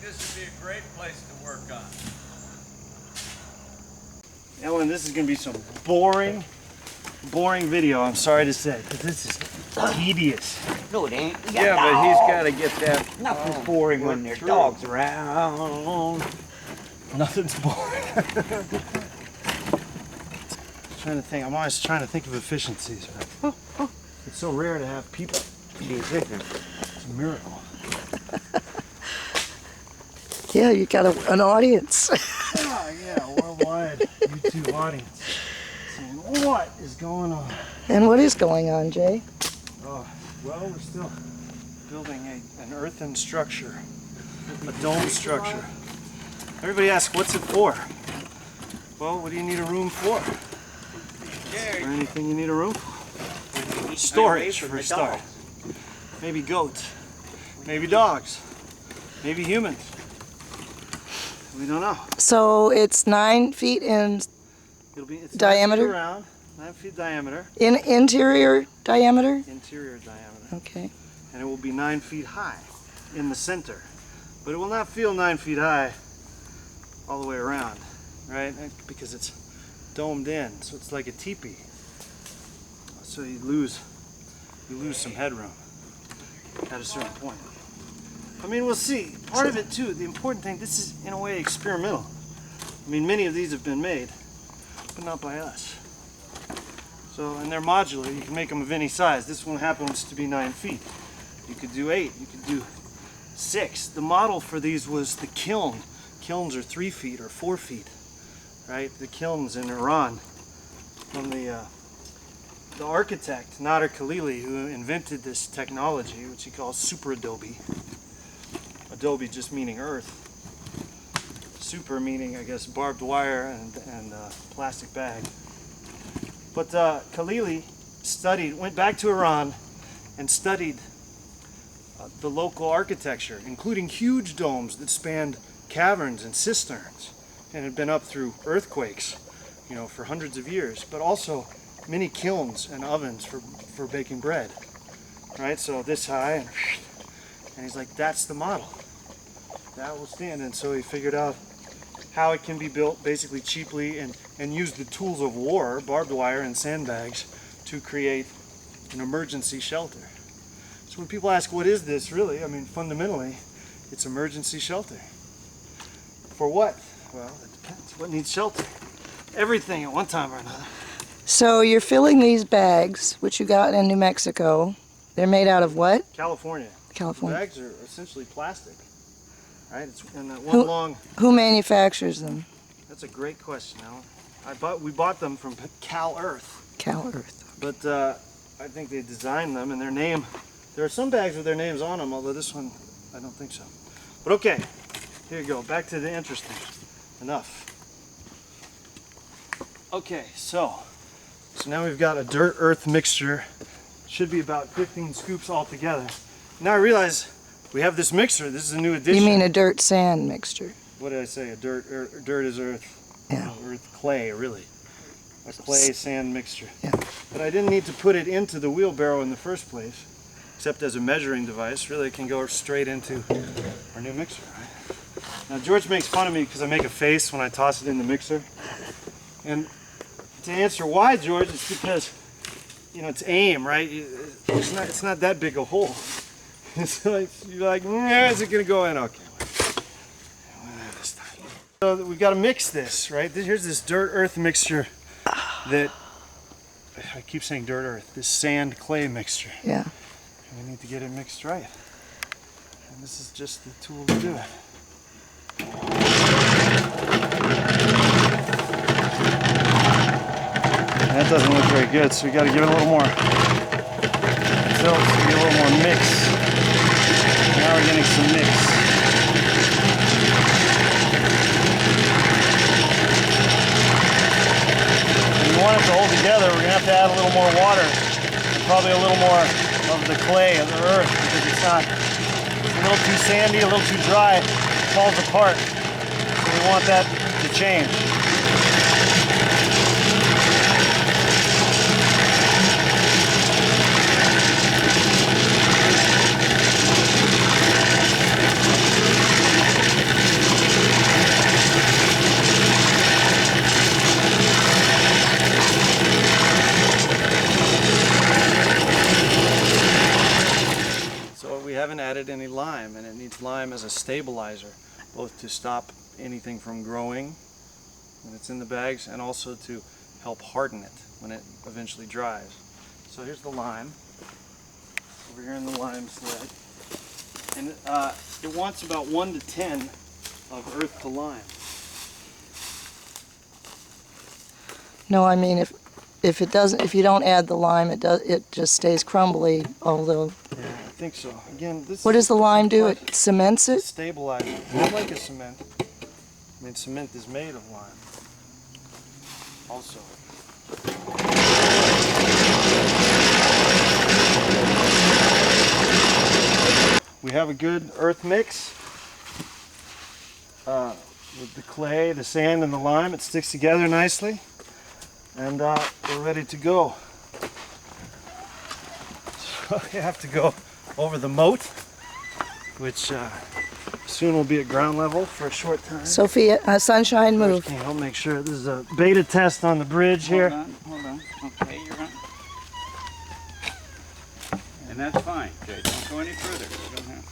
this would be a great place to work on. Ellen, this is going to be some boring video, I'm sorry to say, because this is tedious. No, it ain't. Yeah, but he's got to get that. Nothing's boring when there's dogs around. Nothing's boring. Trying to think. I'm always trying to think of efficiencies. It's so rare to have people be efficient. It's a miracle. Yeah, you got an audience. Oh, yeah, worldwide YouTube audience. Saying, what is going on? And what is going on, Jay? Oh, well, we're still building an earthen structure, a dome structure. Everybody asks, what's it for? Well, what do you need a room for? Is there anything you need a room for? Storage, for a start. Maybe goats, maybe dogs, maybe humans. We don't know. So it's 9 feet in It's diameter? 9 feet around, 9 feet diameter. In interior diameter? Interior diameter. Okay. And it will be 9 feet high in the center. But it will not feel 9 feet high all the way around, right? Because it's domed in, so it's like a teepee. So you lose some headroom at a certain point. I mean, we'll see. Part of it too, the important thing, this is in a way experimental. I mean, many of these have been made, but not by us. So, and they're modular, you can make them of any size. This one happens to be 9 feet. You could do 8, you could do 6. The model for these was the kiln. Kilns are 3 feet or 4 feet, right? The kilns in Iran, from the architect, Nader Khalili, who invented this technology, which he calls super adobe. Adobe just meaning earth. Super meaning, I guess, barbed wire and plastic bag. But Khalili went back to Iran and studied the local architecture, including huge domes that spanned caverns and cisterns and had been up through earthquakes, you know, for hundreds of years, but also many kilns and ovens for baking bread, right? So this high, and he's like, that's the model. That will stand. And so he figured out how it can be built basically cheaply and use the tools of war, barbed wire and sandbags, to create an emergency shelter. So when people ask, what is this really? I mean, fundamentally, it's emergency shelter. For what? Well, it depends. What needs shelter? Everything at one time or another. So you're filling these bags, which you got in New Mexico. They're made out of what? California. California. The bags are essentially plastic, right? It's in that one long. Who manufactures them? That's a great question, Alan. We bought them from Cal Earth. Cal Earth. But I think they designed them, and their name. There are some bags with their names on them, although this one, I don't think so. But okay, here you go. Back to the interesting. Enough. Okay, so now we've got a dirt-earth mixture. Should be about 15 scoops altogether. Now I realize we have this mixer. This is a new addition. You mean a dirt-sand mixture? What did I say? Dirt is earth. Yeah. Earth clay, really. A clay-sand mixture. Yeah. But I didn't need to put it into the wheelbarrow in the first place, except as a measuring device. Really, it can go straight into our new mixer, right? Now George makes fun of me because I make a face when I toss it in the mixer. And to answer why, George, it's because, you know, it's aim, right? It's not that big a hole. It's like, you're like, is it gonna go in? Okay. So we've got to mix this, right? Here's this dirt-earth mixture that, I keep saying dirt-earth, this sand-clay mixture. Yeah. And we need to get it mixed right. And this is just the tool to do it. That doesn't look very good, so we got to give it a little more tilt, get a little more mix. Now we're getting some mix. If we want it to hold together, we're going to have to add a little more water, and probably a little more of the clay of the earth, because it's a little too sandy, a little too dry, it falls apart. So we want that to change. we haven't added any lime, and it needs lime as a stabilizer, both to stop anything from growing when it's in the bags and also to help harden it when it eventually dries. So here's the lime, over here in the lime sled. And it wants about 1 to 10 of earth to lime. No, I mean if you don't add the lime, it just stays crumbly. Although, Yeah, I think so. Again, this. what does the lime do? It cements it. Stabilize it. Not like a cement. I mean, cement is made of lime. Also. We have a good earth mix with the clay, the sand, and the lime. It sticks together nicely, and we're ready to go. So we have to go over the moat, which soon will be at ground level for a short time. Sophia, Sunshine, move. Okay, I'll make sure. This is a beta test on the bridge here. Hold on. Okay, you're on. And that's fine, Jay. Don't go any further. You don't have.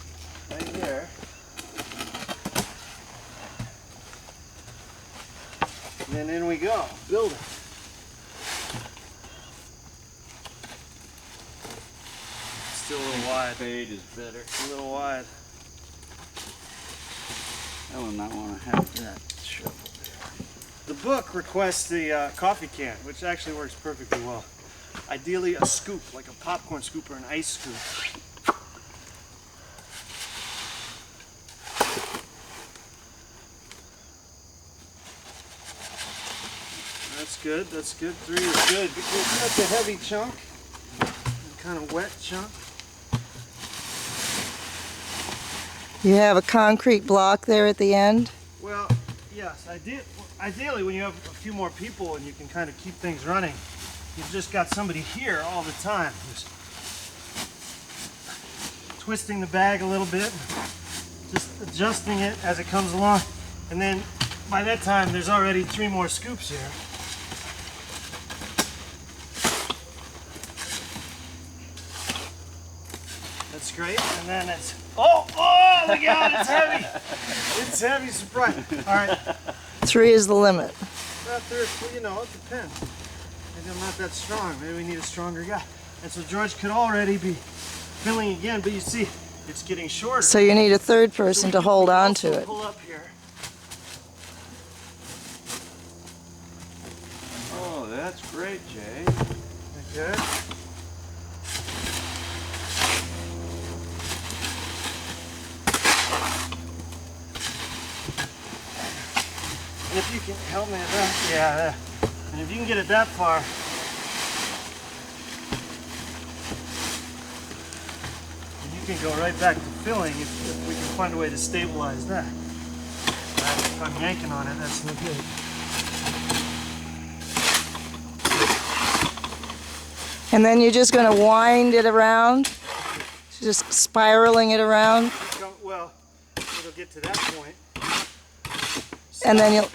Right there. And then in we go. Build it. Still a little wide. Fade is better. A little wide. I will not want to have that shovel The book requests the coffee can, which actually works perfectly well. Ideally a scoop, like a popcorn scoop or an ice scoop. That's good, that's good. 3 is good because that's a heavy chunk, kind of wet chunk. You have a concrete block there at the end. Well, yes, ideally when you have a few more people and you can kind of keep things running, you've just got somebody here all the time who's twisting the bag a little bit, just adjusting it as it comes along, and then by that time there's already 3 more scoops here. That's great, and then it's, oh, look out, it's heavy. It's heavy, surprise. All right. 3 is the limit. Well, you know, it depends. Maybe I'm not that strong. Maybe we need a stronger guy. And so George could already be filling again, but you see, it's getting shorter. So you need a third person to hold on to it. Pull up here. Oh, that's great, Jay. Okay. And if you can help me with that, yeah. And if you can get it that far, then you can go right back to filling if we can find a way to stabilize that. If I'm yanking on it, that's no good. And then you're just going to wind it around, just spiraling it around, Well, it'll get to that point. and then you'll.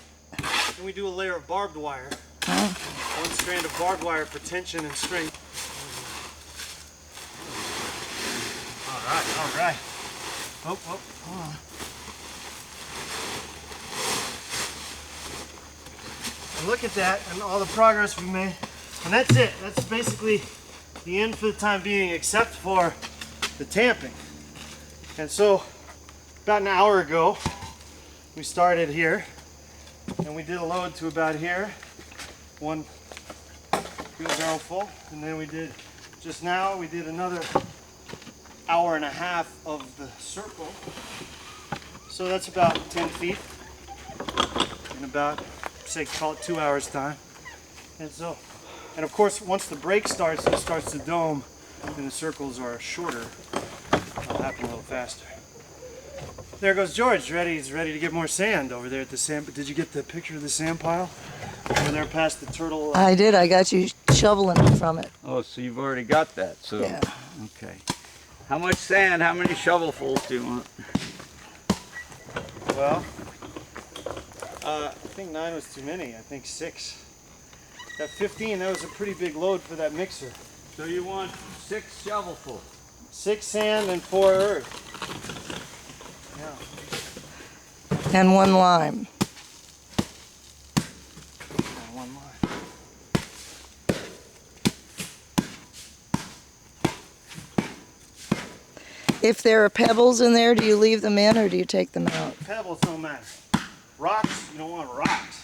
Then we do a layer of barbed wire. Oh. 1 strand of barbed wire for tension and strength. All right. Oh, hold on. And look at that and all the progress we made. And that's it. That's basically the end for the time being, except for the tamping. And so, about an hour ago, we started here. And we did a load to about here, 1 wheelbarrow full, and then we did, just now, we did another hour and a half of the circle. So that's about 10 feet in about, say, call it 2 hours time. And so, and of course, once the break starts, it starts to dome, and the circles are shorter. It'll happen a little faster. There goes George, he's ready to get more sand over there at the sand. But did you get the picture of the sand pile? Over there past the turtle. I did. I got you shoveling from it. Oh, so you've already got that. So Yeah. okay. How much sand? How many shovelfuls do you want? Well, I think 9 was too many. I think 6. That 15, that was a pretty big load for that mixer. So you want 6 shovelfuls. 6 sand and 4 earth. Yeah. And 1 lime. And 1 lime. If there are pebbles in there, do you leave them in or do you take them out? Pebbles don't matter. Rocks, you don't want rocks.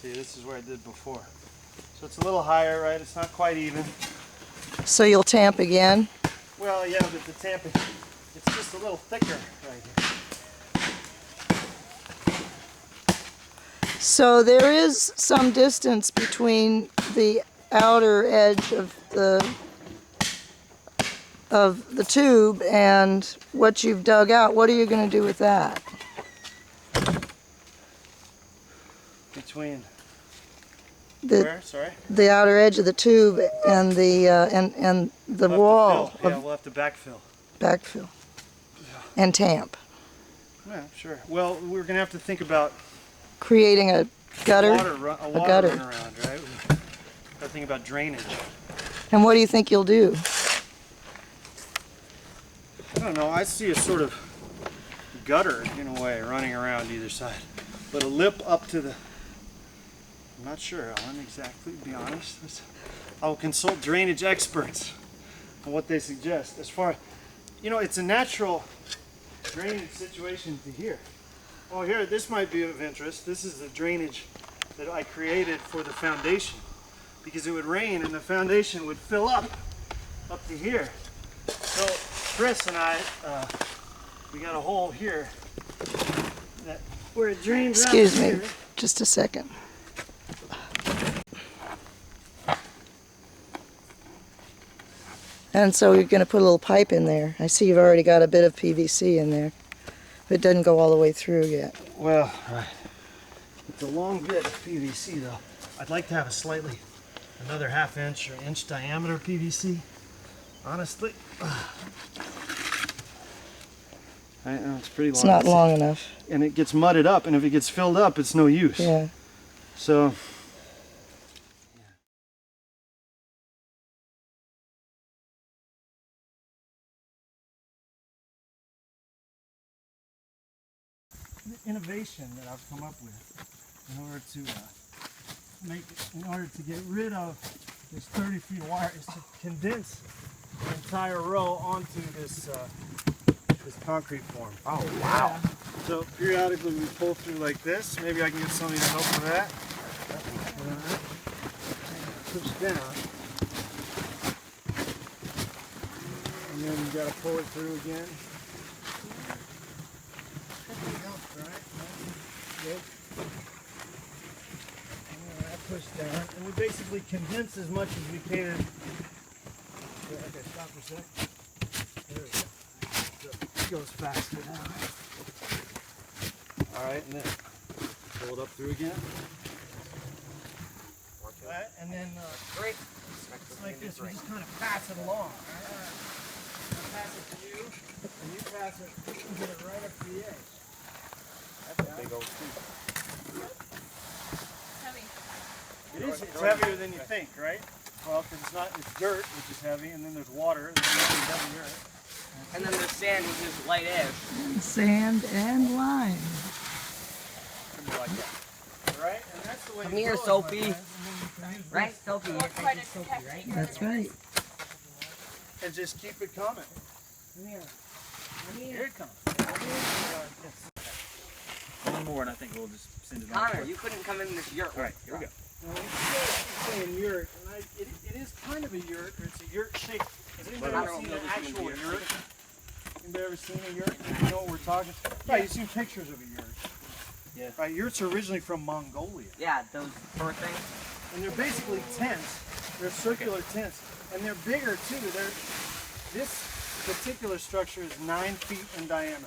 See, this is where I did before. So it's a little higher, right? It's not quite even. So you'll tamp again? Well, yeah, but the tamping, it's just a little thicker right here. So there is some distance between the outer edge of the tube and what you've dug out. What are you going to do with that? Between The Sorry? the outer edge of the tube and the We'll wall have to fill. Yeah, of we'll have to backfill. backfill and tamp, Yeah, sure. Well, we're going to have to think about creating a gutter. a water gutter. run around, right? We've got to think about drainage. And what do you think you'll do? I don't know. I see a sort of gutter in a way running around either side, but a lip up to the. I'm not sure, Alan, exactly, to be honest. I will consult drainage experts on what they suggest. As far, it's a natural drainage situation to here. Oh, here, this might be of interest. This is the drainage that I created for the foundation, because it would rain and the foundation would fill up to here. So Chris and I, we got a hole here where it drains out. Excuse me, here. just a second. And so you're going to put a little pipe in there. I see you've already got a bit of PVC in there. But it doesn't go all the way through yet. Well, right. It's a long bit of PVC though. I'd like to have another ½ inch or inch diameter PVC. Honestly. I know it's pretty long. It's not long enough. And it gets mudded up, and if it gets filled up, it's no use. Yeah. So. The innovation that I've come up with in order to get rid of this 30 feet of wire is to condense the entire row onto this concrete form. Oh, wow. So periodically we pull through like this. Maybe I can get somebody to help with that. Push down. And then you got to pull it through again. Good. Push down, and we basically condense as much as we can. Okay, stop for a sec. There we go. So it goes faster now. All right, and then pull it up through again. All right, and then Great. it's like this. We just kind of pass it along. Right? Pass it to you, and you pass it and get it right up to the edge. That's a big old scoop. It's heavier than you think, right? Well, because it's dirt, which is heavy, and then there's water, and then there's heavy earth. And then there's sand, which is light edge. And sand and lime. Something like that. Right? And that's the way Come it here, goes, Sophie. my friends. And then you can use Right, this Sophie? You're thinking Sophie, right? That's right. and just keep it coming. Come here. Here it comes. One more, and I think we'll just send it on. Connor, you couldn't come in this yurt. All right, here we go. Now, when you say yurt, and it is kind of a yurt, or it's a yurt shape. Has anybody I ever don't seen know an this actual one here. yurt? Anybody ever seen a yurt? You know what we're talking? Right, you've seen pictures of a yurt. Yeah. Right, yurts are originally from Mongolia. Yeah, those fur things. And they're basically tents. They're circular tents. And they're bigger too. This particular structure is 9 feet in diameter.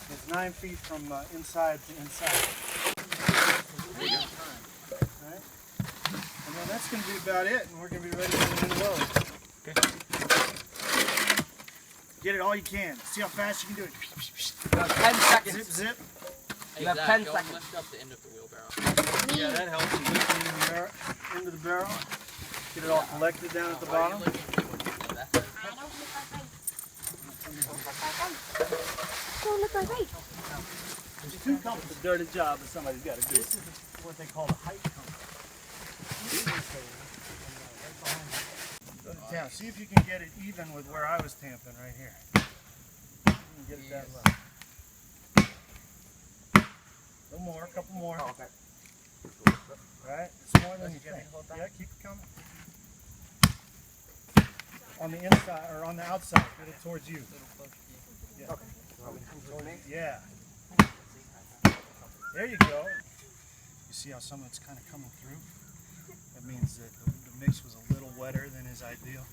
It's 9 feet from inside to inside. Right? And then that's going to be about it, and we're going to be ready for the new load. Okay. Get it all you can. See how fast you can do it. 10 seconds. Zip, zip. You have 10 seconds. Lift up the end of the wheelbarrow. Yeah, that helps. You lift it into the barrel. Get it all collected down at the bottom. Don't look my face. There's two compass. It's a dirty job that somebody's got to do. This is what they call the height compass. Go to town. See if you can get it even with where I was tamping right here. You can get it that low. A little more, a couple more. Oh, okay. Right? It's more than you think. Yeah, keep it coming. On the inside or on the outside, get it towards you. Yeah. Yeah. There you go. You see how some of it's kind of coming through? That means that the mix was a little wetter than is ideal.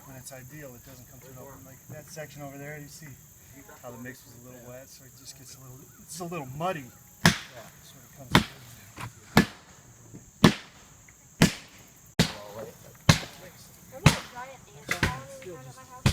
When it's ideal, it doesn't come through. Like that section over there, you see how the mix was a little wet, so it just gets it's a little muddy. Yeah, sort of comes through. I'm gonna try it and fall in front of my house.